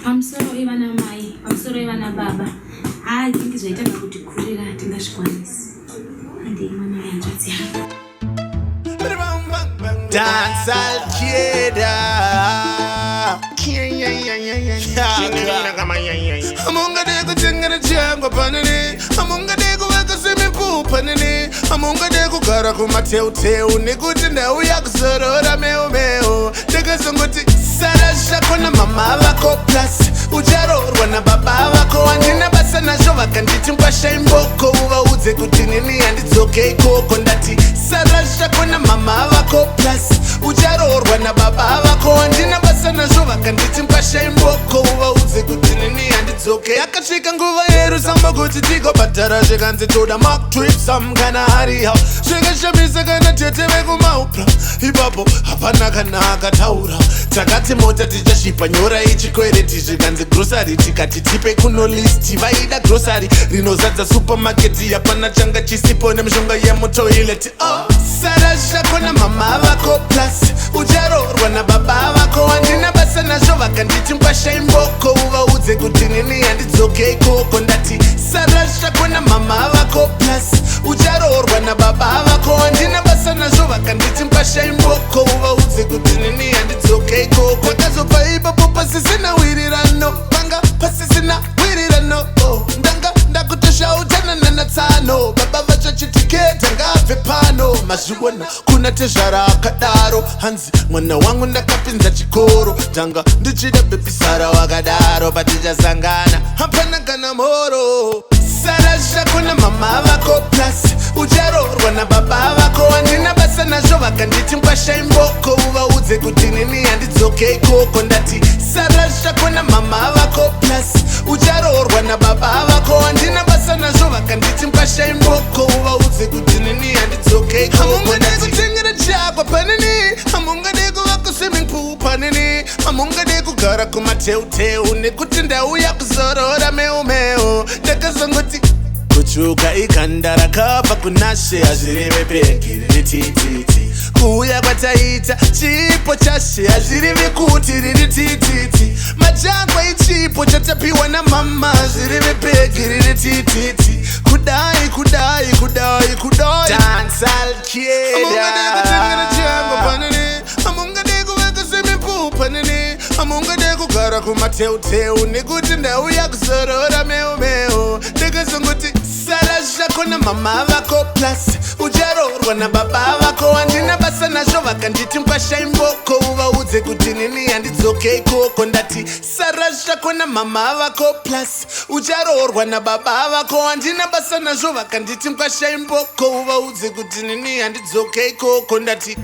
pamusoro ivana mai, pamusoro ivana baba. Tingi zvaita kuti kurira hatingazvikwanisi. Handei mama yanzvadzi yangu. Dancehall Kida. Amunga dego tengera chango panini. Amunga dego weka swimming pool panini. Amunga dego kara kumateu nekuti ndau yakuzorora meu. Ndakazongoti sarasha kona mama vako plus ucharorwa nababa vako handina basa nazvo vakanditi ngwasha imboko uvaudze kuti nini handidzoke ikoko ndati sarasha kona mama vako plus ucharorwa nababa vako handina basa nazvo vakanditi ngwasha imboko uvaudze kuti nini handidzoke yakasvika nguva yeru samba kuti tigobhadhara zvikanzi toda mark trip some kana hariha zvikashamisa kana tete vekumaupra ipapo hapana kana akataura takati mota tichashipa nyora ichikwereti zvikanzi grosari tikati tipe kuno listi vaida grosari rinozadza supamaketi yapana changa chisipo nemishonga yemutoileti sarasha kona mama vako plus ucharorwa nababa vako handina basa nazvo vakanditi ngwasha imboko uvaudze kuti nini handidzoke ikoko ndati sarasha kona mama vako plus ucharorwa nababa vako handina basa nazvo vakanditi ngwasha imboko uvaudze kuti nini handidzoke ikoko ndakazobva ipapo pasisina wirirano panga pasisina wirirano ndanga ndakutoshautana nanatsano baba vacho chitiketa ngabve pano mazviona kuna tezvara akadaro hanzi mwana wangu ndakapinza chikoro ndanga ndichida bebisara wakadaro patichasangana hapana kana mhoro sarasha kuna mama vako plus ucharorwa nababa vako handina basa nazvo vakanditi ngwasha imboko uvaudze kuti nini handidzoke ikoko ndati sarasha kuna mama vako plus ucharorwa nababa vako handina basa nazvo vakanditi ngwasha imboko uvaudze kuti nini handidzoke ikoko hamungade kutengera chakwa panini hamungade kuvaka swimming pool panini hamungade kugara kumateu nekuti ndau yakuzorora meu ndakazongoti kutsvuka ikanda rakabva kunashe hazvirive bhegi riri tititi kuuya kwataita chipo chashe hazvirive kuti riri tititi majangwa ichipo chatapiwa namama hazvirive bhegi riri tititi kudai Dancehall Kida. Amungade kutengera chango panini amungade kuveka swimming pool panini amungade kugara kumateu nekuti ndau yakuzorora meu ndakazongoti sarasha kona mama vako plus ucharorwa nababa vako handina basa nazvo vakanditi ngwasha imboko uvaudze kuti nini handidzoke ikoko ndati sarasha kona mama vako plus ucharorwa nababa vako handina basa nazvo vakanditi ngwasha imboko uvaudze kuti nini handidzoke ikoko ndati